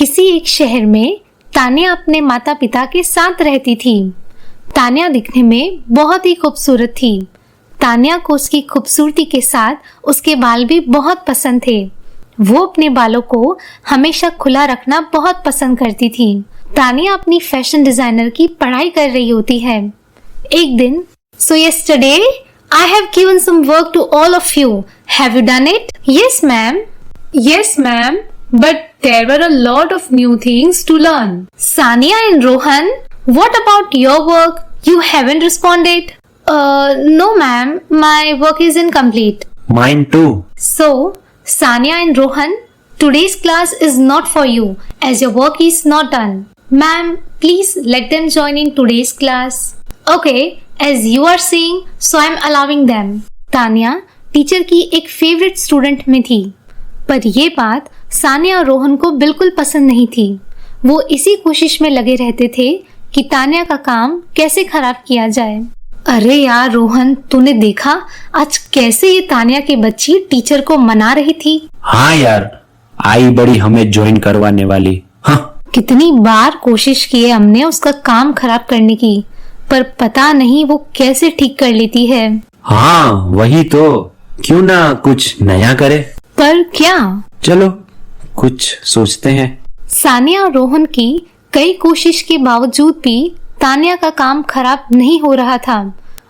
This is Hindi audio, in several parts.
किसी एक शहर में तान्या अपने माता पिता के साथ रहती थी। तान्या दिखने में बहुत ही खूबसूरत थी। तान्या को उसकी खूबसूरती के साथ उसके बाल भी बहुत पसंद थे। वो अपने बालों को हमेशा खुला रखना बहुत पसंद करती थी। तान्या अपनी फैशन डिजाइनर की पढ़ाई कर रही होती है। एक दिन, So yesterday I have given some work to all of you. Have you done it? Yes, ma'am. Yes, ma'am. But there were a lot of new things to learn. Sania and Rohan, what about your work? You haven't responded. No, ma'am. My work is incomplete. Mine too. So, Sania and Rohan, today's class is not for you as your work is not done. Ma'am, please let them join in today's class. Okay, as you are saying, so I'm allowing them. Tanya teacher की एक फेवरेट स्टूडेंट में थी, पर ये बात सानिया और रोहन को बिल्कुल पसंद नहीं थी। वो इसी कोशिश में लगे रहते थे कि तान्या का काम कैसे खराब किया जाए। अरे यार रोहन, तूने देखा आज कैसे ये तान्या की बच्ची टीचर को मना रही थी? हाँ यार, आई बड़ी हमें ज्वाइन करवाने वाली। हाँ, कितनी बार कोशिश की है हमने उसका काम खराब करने की, पर पता नहीं वो कैसे ठीक कर लेती है। हाँ वही तो, क्यों ना कुछ नया करे। पर क्या? चलो कुछ सोचते हैं। सानिया और रोहन की कई कोशिश के बावजूद भी तान्या का काम खराब नहीं हो रहा था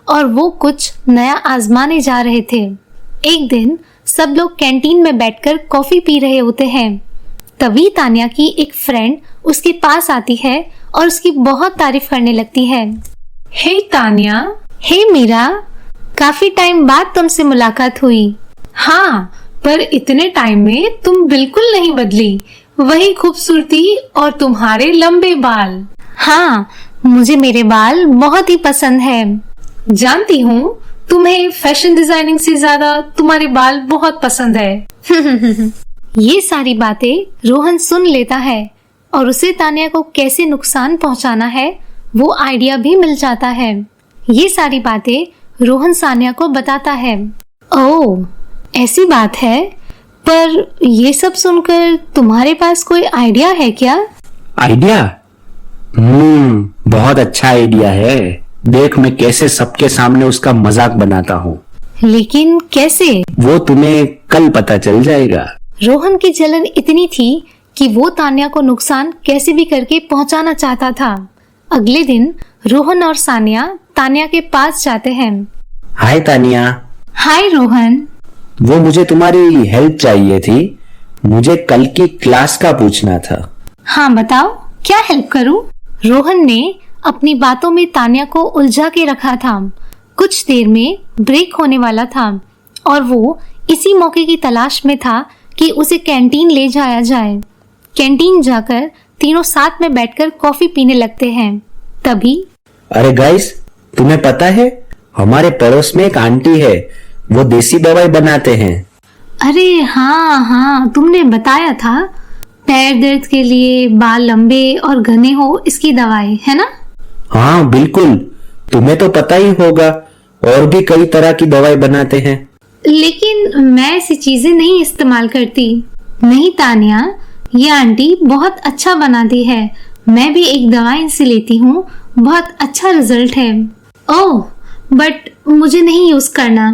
और वो कुछ नया आजमाने जा रहे थे। एक दिन सब लोग कैंटीन में बैठकर कॉफी पी रहे होते हैं। तभी तान्या की एक फ्रेंड उसके पास आती है और उसकी बहुत तारीफ करने लगती है। हे तान्या। हे मीरा, काफी टाइम बाद तुमसे मुलाकात हुई। हाँ, पर इतने टाइम में तुम बिल्कुल नहीं बदली। वही खूबसूरती और तुम्हारे लंबे बाल। हाँ, मुझे मेरे बाल बहुत ही पसंद है। जानती हूँ, तुम्हें फैशन डिजाइनिंग से ज्यादा तुम्हारे बाल बहुत पसंद है। ये सारी बातें रोहन सुन लेता है और उसे तान्या को कैसे नुकसान पहुंचाना है वो आइडिया भी मिल जाता है। ये सारी बातें रोहन सानिया को बताता है। ओह, ऐसी बात है, पर ये सब सुनकर तुम्हारे पास कोई आइडिया है क्या? आइडिया? बहुत अच्छा आइडिया है। देख मैं कैसे सबके सामने उसका मजाक बनाता हूँ। लेकिन कैसे? वो तुम्हें कल पता चल जाएगा। रोहन की जलन इतनी थी कि वो तान्या को नुकसान कैसे भी करके पहुंचाना चाहता था। अगले दिन रोहन और सानिया तान्या के पास जाते हैं। हाय तान्या। हाय रोहन। वो मुझे तुम्हारी हेल्प चाहिए थी। मुझे कल की क्लास का पूछना था। हाँ बताओ, क्या हेल्प करूं? रोहन ने अपनी बातों में तान्या को उलझा के रखा था। कुछ देर में ब्रेक होने वाला था और वो इसी मौके की तलाश में था कि उसे कैंटीन ले जाया जाए। कैंटीन जाकर तीनों साथ में बैठकर कॉफी पीने लगते हैं। तभी, अरे गाइस, तुम्हें पता है हमारे पड़ोस में एक आंटी है, वो देसी दवाई बनाते हैं। अरे हाँ, तुमने बताया था। पैर दर्द के लिए, बाल लंबे और घने हो, इसकी दवाई है ना? हाँ बिल्कुल, तुम्हें तो पता ही होगा। और भी कई तरह की दवाई बनाते हैं। लेकिन मैं ऐसी चीजें नहीं इस्तेमाल करती। नहीं तान्या, ये आंटी बहुत अच्छा बनाती है। मैं भी एक दवाई इनसे लेती हूँ, बहुत अच्छा रिजल्ट है। ओह, बट मुझे नहीं यूज करना।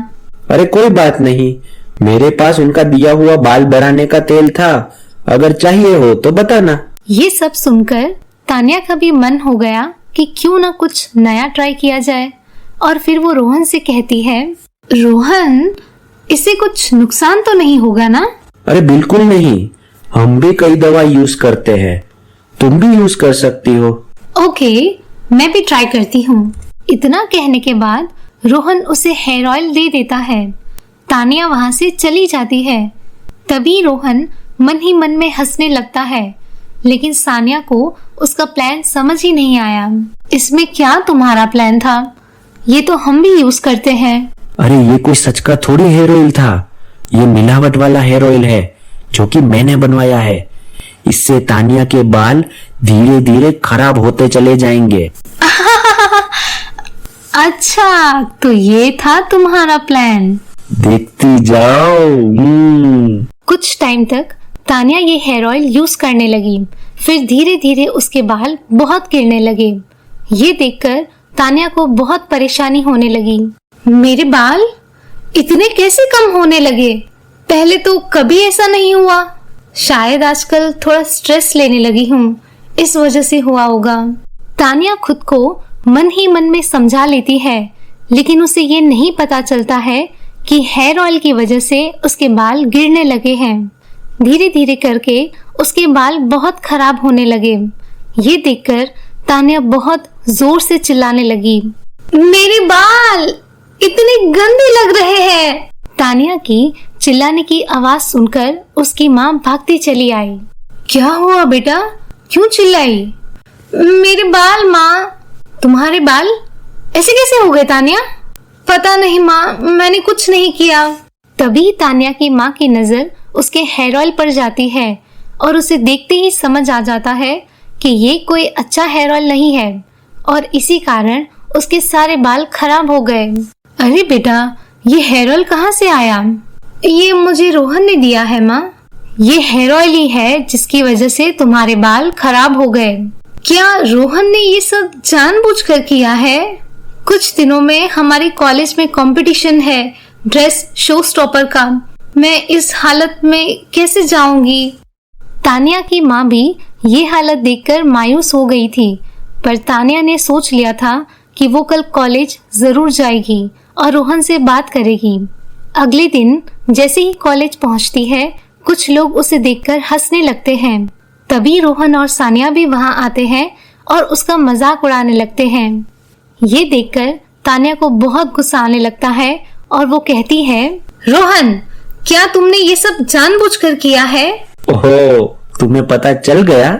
अरे कोई बात नहीं, मेरे पास उनका दिया हुआ बाल बढ़ाने का तेल था, अगर चाहिए हो तो बताना। ये सब सुनकर तान्या का भी मन हो गया कि क्यों ना कुछ नया ट्राई किया जाए। और फिर वो रोहन से कहती है, रोहन, इससे कुछ नुकसान तो नहीं होगा ना? अरे बिल्कुल नहीं, हम भी कई दवा यूज करते हैं, तुम भी यूज कर सकती हो। ओके, मैं भी ट्राई करती हूँ। इतना कहने के बाद रोहन उसे हेयर ऑयल दे देता है। तान्या वहां से चली जाती है। तभी रोहन मन ही मन में हंसने लगता है, लेकिन सानिया को उसका प्लान समझ ही नहीं आया। इसमें क्या तुम्हारा प्लान था? ये तो हम भी यूज करते हैं। अरे ये कोई सच का थोड़ी हेयर ऑयल था, ये मिलावट वाला हेयर ऑयल है जो कि मैंने बनवाया है। इससे तानिया के बाल धीरे धीरे खराब होते चले जाएंगे। अच्छा, तो ये था तुम्हारा प्लान। देखती जाओ। कुछ टाइम तक तानिया ये हेयर ऑयल यूज करने लगी। फिर धीरे धीरे उसके बाल बहुत गिरने लगे। ये देखकर तानिया को बहुत परेशानी होने लगी। मेरे बाल इतने कैसे कम होने लगे? पहले तो कभी ऐसा नहीं हुआ। शायद आजकल थोड़ा स्ट्रेस लेने लगी हूँ, इस वजह से हुआ होगा। तानिया खुद को मन ही मन में समझा लेती है, लेकिन उसे ये नहीं पता चलता है कि हेयर ऑयल की वजह से उसके बाल गिरने लगे हैं। धीरे धीरे करके उसके बाल बहुत खराब होने लगे। ये देखकर तानिया बहुत जोर से चिल्लाने लगी, मेरे बाल इतने गंदे लग रहे हैं। तानिया की चिल्लाने की आवाज सुनकर उसकी माँ भागती चली आई। क्या हुआ बेटा, क्यों चिल्लाई? मेरे बाल माँ। तुम्हारे बाल ऐसे कैसे हो गए तानिया? पता नहीं माँ, मैंने कुछ नहीं किया। तभी तानिया की माँ की नजर उसके हेयर ऑयल पर जाती है और उसे देखते ही समझ आ जाता है कि ये कोई अच्छा हेयर ऑयल नहीं है और इसी कारण उसके सारे बाल खराब हो गए। अरे बेटा, ये हेयर ऑयल कहाँ से आया? ये मुझे रोहन ने दिया है माँ। ये हेयर ऑयल ही है जिसकी वजह से तुम्हारे बाल खराब हो गए। क्या रोहन ने ये सब जानबूझकर किया है? कुछ दिनों में हमारे कॉलेज में कंपटीशन है ड्रेस शो स्टॉपर का। मैं इस हालत में कैसे जाऊंगी? तानिया की माँ भी ये हालत देखकर मायूस हो गई थी, पर तानिया ने सोच लिया था कि वो कल कॉलेज जरूर जाएगी और रोहन से बात करेगी। अगले दिन जैसे ही कॉलेज पहुंचती है, कुछ लोग उसे देखकर हंसने लगते हैं। तभी रोहन और सानिया भी वहां आते हैं और उसका मजाक उड़ाने लगते हैं। ये देखकर तानिया को बहुत गुस्सा आने लगता है और वो कहती है, रोहन, क्या तुमने ये सब जानबूझकर किया है? ओहो, तुम्हें पता चल गया?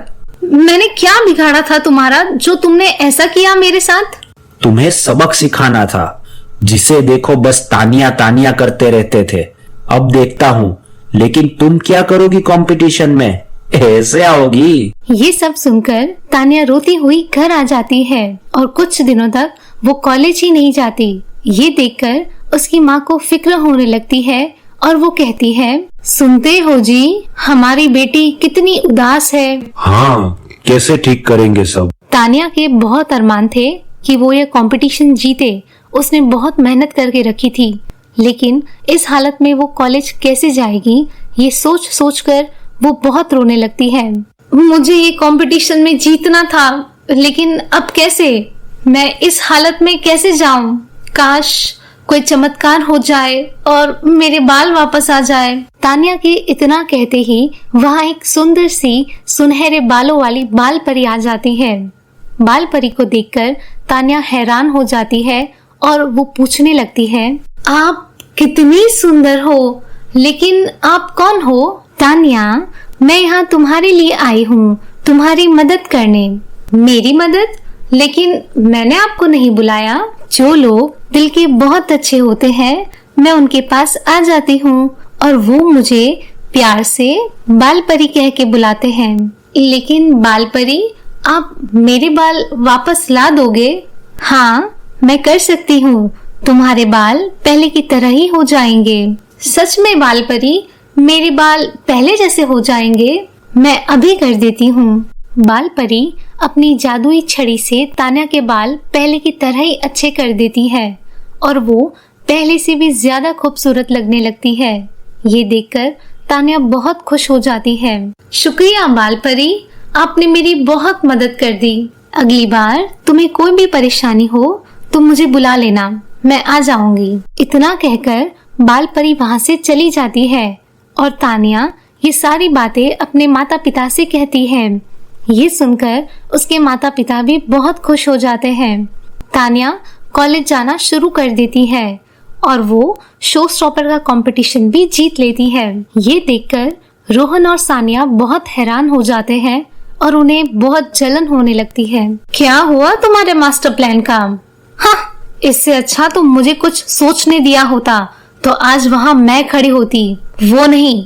मैंने क्या बिगाड़ा था तुम्हारा जो तुमने ऐसा किया मेरे साथ? तुम्हें सबक सिखाना था। जिसे देखो बस तानिया तानिया करते रहते थे। अब देखता हूँ, लेकिन तुम क्या करोगी कंपटीशन में? ऐसे आओगी? ये सब सुनकर तानिया रोती हुई घर आ जाती है और कुछ दिनों तक वो कॉलेज ही नहीं जाती। ये देखकर उसकी माँ को फिक्र होने लगती है और वो कहती है, सुनते हो जी, हमारी बेटी कितनी उदास है। हाँ, कैसे ठीक करेंगे सब? तानिया के बहुत अरमान थे कि वो ये कंपटीशन जीते। उसने बहुत मेहनत करके रखी थी, लेकिन इस हालत में वो कॉलेज कैसे जाएगी, ये सोच सोच कर वो बहुत रोने लगती है। मुझे ये कंपटीशन में जीतना था, लेकिन अब कैसे? मैं इस हालत में कैसे जाऊं? काश कोई चमत्कार हो जाए और मेरे बाल वापस आ जाए। तानिया के इतना कहते ही वहाँ एक सुंदर सी सुनहरे बालों वाली बाल परी आ जाती है। बाल परी को देखकर तानिया हैरान हो जाती है और वो पूछने लगती है, आप कितनी सुंदर हो, लेकिन आप कौन हो? तानिया, मैं यहाँ तुम्हारे लिए आई हूँ, तुम्हारी मदद करने। मेरी मदद? लेकिन मैंने आपको नहीं बुलाया। जो लोग दिल के बहुत अच्छे होते हैं, मैं उनके पास आ जाती हूँ और वो मुझे प्यार से बाल परी कह के बुलाते हैं। लेकिन बाल परी, आप मेरे बाल वापस ला दोगे? हाँ, मैं कर सकती हूँ। तुम्हारे बाल पहले की तरह ही हो जाएंगे। सच में बाल परी, मेरे बाल पहले जैसे हो जाएंगे? मैं अभी कर देती हूँ। बाल परी अपनी जादुई छड़ी से तानिया के बाल पहले की तरह ही अच्छे कर देती है और वो पहले से भी ज्यादा खूबसूरत लगने लगती है। ये देखकर तानिया बहुत खुश हो जाती है। शुक्रिया बाल परी, आपने मेरी बहुत मदद कर दी। अगली बार तुम्हें कोई भी परेशानी हो तो मुझे बुला लेना, मैं आ जाऊंगी। इतना कहकर बाल परी वहाँ से चली जाती है और तानिया ये सारी बातें अपने माता पिता से कहती है। ये सुनकर उसके माता पिता भी बहुत खुश हो जाते हैं। तानिया कॉलेज जाना शुरू कर देती है और वो शो स्टॉपर का कंपटीशन भी जीत लेती है। ये देखकर रोहन और सानिया बहुत हैरान हो जाते हैं और उन्हें बहुत जलन होने लगती है। क्या हुआ तुम्हारे मास्टर प्लान का? हाँ, इससे अच्छा तो मुझे कुछ सोचने दिया होता तो आज वहाँ मैं खड़ी होती, वो नहीं।